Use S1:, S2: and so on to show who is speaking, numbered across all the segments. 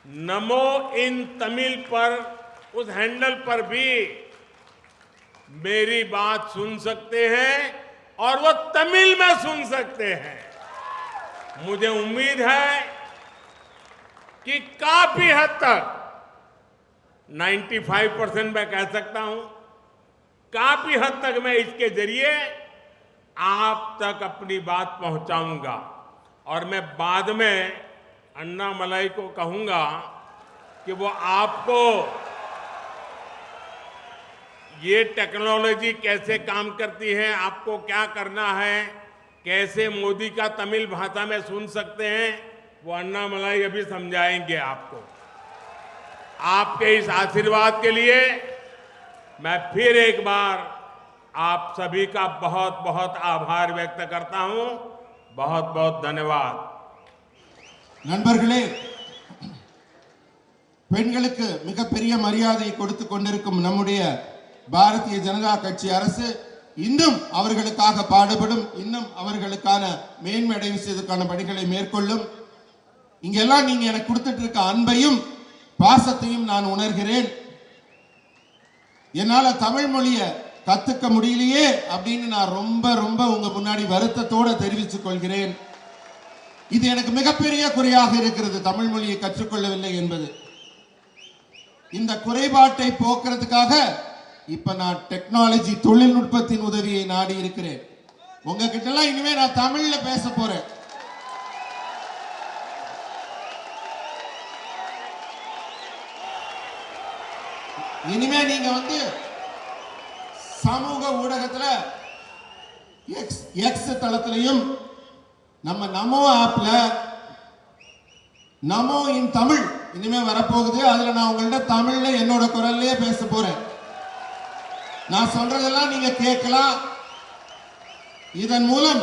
S1: नमो इन तमिल पर उस हैंडल पर भी मेरी बात सुन सकते हैं और वो तमिल में सुन सकते हैं। मुझे उम्मीद है कि काफी हद तक 95% मैं कह सकता हूं, काफी हद तक मैं इसके जरिए आप तक अपनी बात पहुंचाऊंगा। और मैं बाद में अन्नामलाई को कहूंगा कि वो आपको ये टेक्नोलॉजी कैसे काम करती है, आपको क्या करना है, कैसे मोदी का तमिल भाषा में सुन सकते हैं, वो अन्नामलाई अभी समझाएंगे आपको। आपके इस आशीर्वाद के लिए मैं फिर एक बार आप सभी का बहुत बहुत आभार व्यक्त करता हूं। बहुत बहुत धन्यवाद।
S2: நண்பர்களே, பெண்களுக்கு மிகப்பெரிய மரியாதை கொடுத்து கொண்டிருக்கும் நம்முடைய பாரதிய ஜனதா கட்சி அரசு இன்னும் அவர்களுக்காக பாடுபடும், இன்னும் அவர்களுக்கான மேன்மை செய்வதற்கான பணிகளை மேற்கொள்ளும். இங்கெல்லாம் நீங்க எனக்கு கொடுத்துட்டு இருக்க அன்பையும் பாசத்தையும் நான் உணர்கிறேன். என்னால தமிழ் மொழியை கத்துக்க முடியலையே அப்படின்னு நான் ரொம்ப ரொம்ப உங்க முன்னாடி வருத்தத்தோடு தெரிவித்துக் கொள்கிறேன். இது எனக்கு மிகப்பெரிய குறையாக இருக்கிறது, தமிழ் மொழியை கற்றுக்கொள்ளவில்லை என்பது. இந்த குறைபாட்டை போக்குறதுக்காக இப்ப நான் டெக்னாலஜி தொழில்நுட்பத்தின் உதவியை நாடி இருக்கிறேன். உங்ககிட்ட எல்லாம் இனிமே நான் தமிழ்ல பேச போறேன். இனிமே நீங்க சமூக ஊடகத்துல எக்ஸ் தளத்திலையும் நம்ம நமோ ஆப்ல நமோ இன் தமிழ் இனிமே வரப்போகுது. அதுல நான் உங்கள்ட்ட தமிழ்ல என்னோட குரல்லையே பேச போறேன். நான் சொல்றதெல்லாம் நீங்க கேட்கலாம். இதன் மூலம்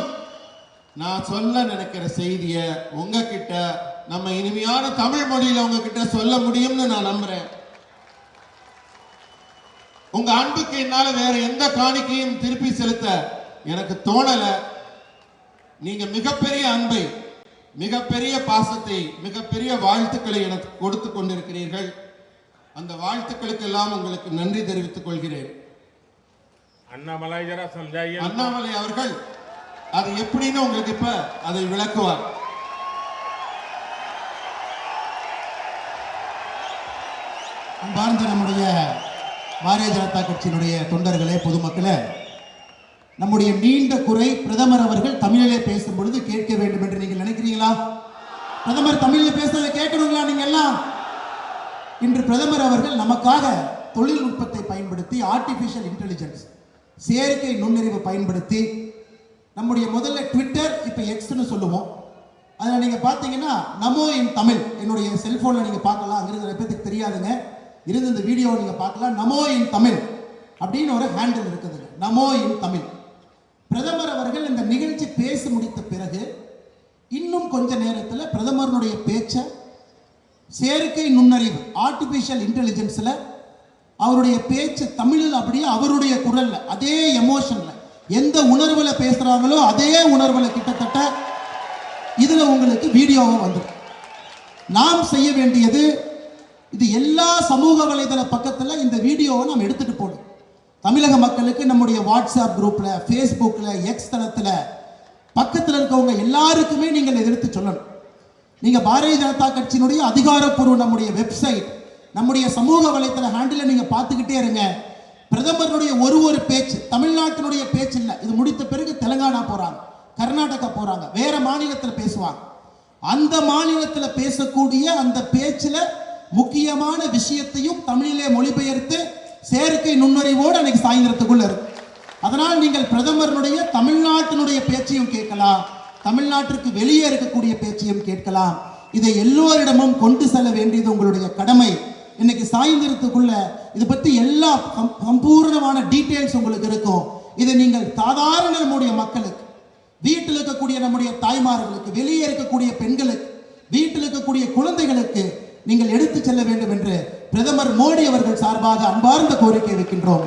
S2: நான் சொல்ல நினைக்கிற செய்திய உங்ககிட்ட நம்ம இனிமையான தமிழ் மொழியில உங்ககிட்ட சொல்ல முடியும்னு நான் நம்புறேன். உங்க அன்புக்கு என்னால வேற எந்த காணிக்கையும் திருப்பி செலுத்த எனக்கு தோணல. நீங்க மிகப்பெரிய அன்பை, மிகப்பெரிய பாசத்தை, மிகப்பெரிய வாழ்த்துக்களை எனக்கு கொடுத்து கொண்டிருக்கிறீர்கள். அந்த வாழ்த்துக்களுக்கு எல்லாம் உங்களுக்கு நன்றி தெரிவித்துக் கொள்கிறேன். அண்ணாமலை அவர்கள் அது எப்படின்னு உங்களுக்கு இப்ப அதை விளக்குவார்.
S3: அன்பார்ந்த நம்முடைய பாரதிய ஜனதா கட்சியினுடைய தொண்டர்களே, பொதுமக்களே, நம்முடைய நீண்ட குறை பிரதமர் அவர்கள் தமிழிலே பேசும் பொழுது கேட்க வேண்டும் என்று நீங்கள் நினைக்கிறீங்களா? பிரதமர் தமிழில் பேசுறதை கேட்கணுங்களா? நீங்க எல்லாம் இன்று பிரதமர் அவர்கள் நமக்காக தொழில்நுட்பத்தை பயன்படுத்தி, ஆர்டிபிஷியல் இன்டெலிஜென்ஸ், செயற்கை நுண்ணறிவு பயன்படுத்தி, நம்முடைய முதல்ல ட்விட்டர், இப்ப எக்ஸ்னு சொல்லுவோம், அதில் நீங்க பார்த்தீங்கன்னா நமோ இன் தமிழ், என்னுடைய செல்போன்ல நீங்க பார்க்கலாம். அங்கிருந்து நிறைய பேருக்கு தெரியாதுங்க, இருந்து இந்த வீடியோ நீங்க பார்க்கலாம். நமோ இன் தமிழ் அப்படின்னு ஒரு ஹேண்டில் இருக்குது. நமோ இன் தமிழ். பிரதமர் அவர்கள் இந்த நிகழ்ச்சி பேசி முடித்த பிறகு இன்னும் கொஞ்ச நேரத்தில் பிரதமருடைய பேச்சை செயற்கை நுண்ணறிவு, ஆர்டிபிஷியல் இன்டெலிஜென்ஸ்ல அவருடைய பேச்சு தமிழில் அப்படியே அவருடைய குரல்ல, அதே எமோஷன்ல, எந்த உணர்வுல பேசுறாங்களோ அதே உணர்வுல கிட்டத்தட்ட இதுல உங்களுக்கு வீடியோவா வந்துடும். நாம் செய்ய வேண்டியது, இது எல்லா சமூக வலைதள பக்கத்துல இந்த வீடியோவை நாம் எடுத்துட்டு போகணும். தமிழக மக்களுக்கு நம்முடைய வாட்ஸ்அப் குரூப்ல, ஃபேஸ்புக்ல, எக்ஸ் தளத்துல பக்கத்தில் இருக்கவங்க எல்லாருக்குமே நீங்கள் எடுத்து சொல்லணும். நீங்க பாரதிய ஜனதா கட்சியினுடைய அதிகாரப்பூர்வ நம்முடைய வெப்சைட், நம்முடைய சமூக வலைதள ஹேண்டில் நீங்க பார்த்துக்கிட்டே இருங்க. பிரதமருடைய ஒரு பேச்சு தமிழ்நாட்டினுடைய பேச்சு இல்லை. இது முடித்த பிறகு தெலுங்கானா போறாங்க, கர்நாடகா போறாங்க, வேற மாநிலத்தில் பேசுவாங்க. அந்த மாநிலத்தில் பேசக்கூடிய அந்த பேச்சுல முக்கியமான விஷயத்தையும் தமிழிலே மொழிபெயர்த்து செயற்கை நுண்ணறிவோடு அன்னைக்கு சாயந்தரத்துக்குள்ள இருக்கு. அதனால் நீங்கள் பிரதமருடைய தமிழ்நாட்டினுடைய பேச்சையும் கேட்கலாம், தமிழ்நாட்டிற்கு வெளியே இருக்கக்கூடிய பேச்சையும் கேட்கலாம். இதை எல்லோரிடமும் கொண்டு செல்ல வேண்டியது உங்களுடைய கடமை. இன்னைக்கு சாயந்தரத்துக்குள்ள இது பற்றி எல்லா சம்பூர்ணமான டீட்டெயில்ஸ் உங்களுக்கு இருக்கும். இதை நீங்கள் சாதாரண நம்முடைய மக்களுக்கு, வீட்டில் இருக்கக்கூடிய நம்முடைய தாய்மார்களுக்கு, வெளியே இருக்கக்கூடிய பெண்களுக்கு, வீட்டில் இருக்கக்கூடிய குழந்தைகளுக்கு நீங்கள் எடுத்து செல்ல வேண்டும் என்று பிரதமர் மோடி அவர்கள் சார்பாக அன்பார்ந்த கோரிக்கை வைக்கின்றோம்.